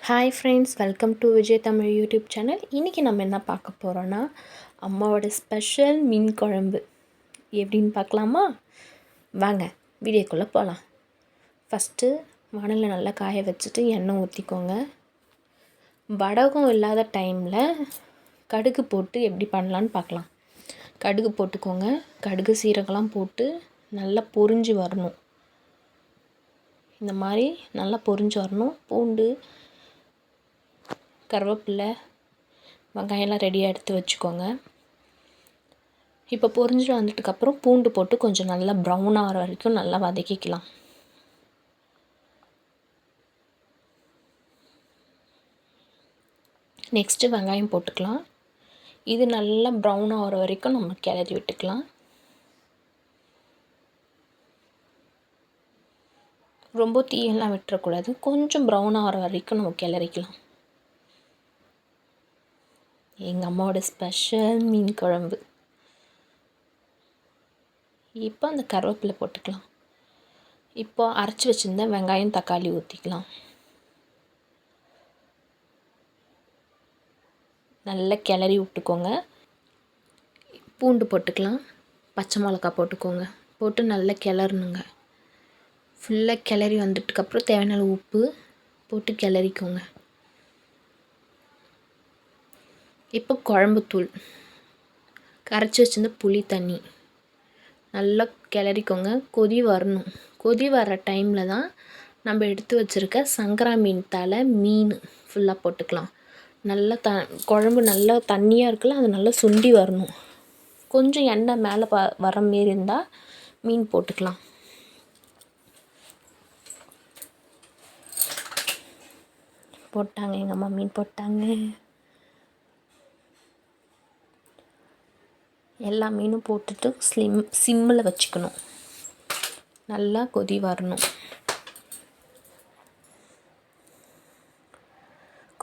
Hi friends, welcome to Vijay Tamil YouTube channel. இன்றைக்கி நம்ம என்ன பார்க்க போகிறோன்னா, அம்மாவோட ஸ்பெஷல் மீன் குழம்பு எப்படின்னு பார்க்கலாமா? வாங்க வீடியோக்குள்ளே போகலாம். ஃபஸ்ட்டு வானலில் நல்லா காய வச்சுட்டு எண்ணெய் ஊற்றிக்கோங்க. வடகம் இல்லாத டைமில் கடுகு போட்டு எப்படி பண்ணலான்னு பார்க்கலாம். கடுகு போட்டுக்கோங்க. கடுகு சீரகம்லாம் போட்டு நல்லா பொரிஞ்சு வரணும். இந்த மாதிரி நல்லா பொரிஞ்சு வரணும். பூண்டு, கருவேப்பிலை, வெங்காயம்லாம் ரெடியாக எடுத்து வச்சுக்கோங்க. இப்போ பொரிஞ்சுட்டு வந்துட்டுக்கப்புறம் பூண்டு போட்டு கொஞ்சம் நல்லா ப்ரௌன் ஆகிற வரைக்கும் நல்லா வதக்கிக்கலாம். நெக்ஸ்ட்டு வெங்காயம் போட்டுக்கலாம். இது நல்லா ப்ரௌன் ஆகிற வரைக்கும் நம்ம கிளறி விட்டுக்கலாம். ரொம்ப தீயெல்லாம் விட்டுறக்கூடாது. கொஞ்சம் ப்ரௌன் ஆகிற வரைக்கும் நம்ம கிளறிக்கலாம். எங்கள் அம்மாவோட ஸ்பெஷல் மீன் குழம்பு. இப்போ அந்த கருவேப்பிலை போட்டுக்கலாம். இப்போ அரைச்சி வச்சுருந்த வெங்காயம், தக்காளி ஊற்றிக்கலாம். நல்லா கிளறி விட்டுக்கோங்க. பூண்டு போட்டுக்கலாம். பச்சை மிளகா போட்டுக்கோங்க. போட்டு நல்லா கிளறணுங்க. ஃபுல்லாக கிளறி வந்துட்டுக்கப்புறம் தேவையான உப்பு போட்டு கிளறிக்கோங்க. இப்போ குழம்புத்தூள், கரைச்சி வச்சிருந்த புளி தண்ணி நல்லா கிளறிக்கோங்க. கொதி வரணும். கொதி வர டைமில் தான் நம்ம எடுத்து வச்சுருக்க சங்கரா மீன் தலை, மீன் ஃபுல்லாக போட்டுக்கலாம். நல்லா குழம்பு நல்லா தண்ணியாக இருக்குல்ல, அது நல்லா சுண்டி வரணும். கொஞ்சம் எண்ணெய் மேலே வர மாரி இருந்தால் மீன் போட்டுக்கலாம். போட்டாங்க, எங்கள் அம்மா மீன் போட்டாங்க. எல்லா மீனும் போட்டுட்டு சிம்மில் வச்சுக்கணும். நல்லா கொதி வரணும்.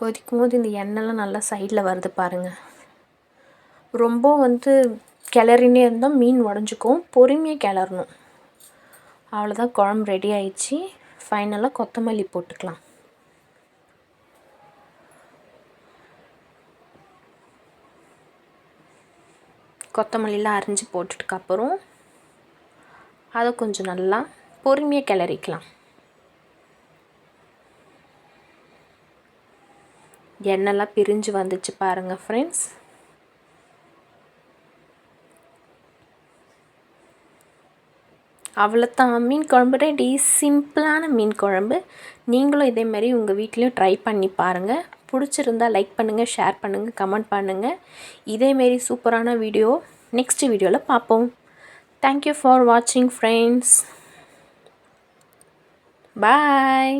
கொதிக்கும் போது இந்த எண்ணெய்லாம் நல்லா சைடில் வருது பாருங்கள். ரொம்ப கிளறினே இருந்தால் மீன் உடஞ்சிக்கும். பொறுமையாக கிளறணும். அவ்வளோதான், குழம்பு ரெடி ஆயிடுச்சு. ஃபைனலாக கொத்தமல்லி போட்டுக்கலாம். கொத்தமல்லிலாம் அரிஞ்சு போட்டுட்டுக்கப்புறம் அதை கொஞ்சம் நல்லா பொறுமையாக கிளறிக்கலாம். எண்ணெய்லாம் பிரிஞ்சு வந்துச்சு பாருங்கள் ஃப்ரெண்ட்ஸ். அவ்வளோதான், மீன் குழம்பு ரெடி. சிம்பிளான மீன் குழம்பு. நீங்களும் இதேமாரி உங்கள் வீட்லேயும் ட்ரை பண்ணி பாருங்கள். பிடிச்சிருந்தால் லைக் பண்ணுங்கள், ஷேர் பண்ணுங்கள், கமெண்ட் பண்ணுங்கள். இதேமாரி சூப்பரான வீடியோ நெக்ஸ்ட் வீடியோவில் பார்ப்போம். தேங்க்யூ ஃபார் வாட்சிங் ஃப்ரெண்ட்ஸ். பாய்.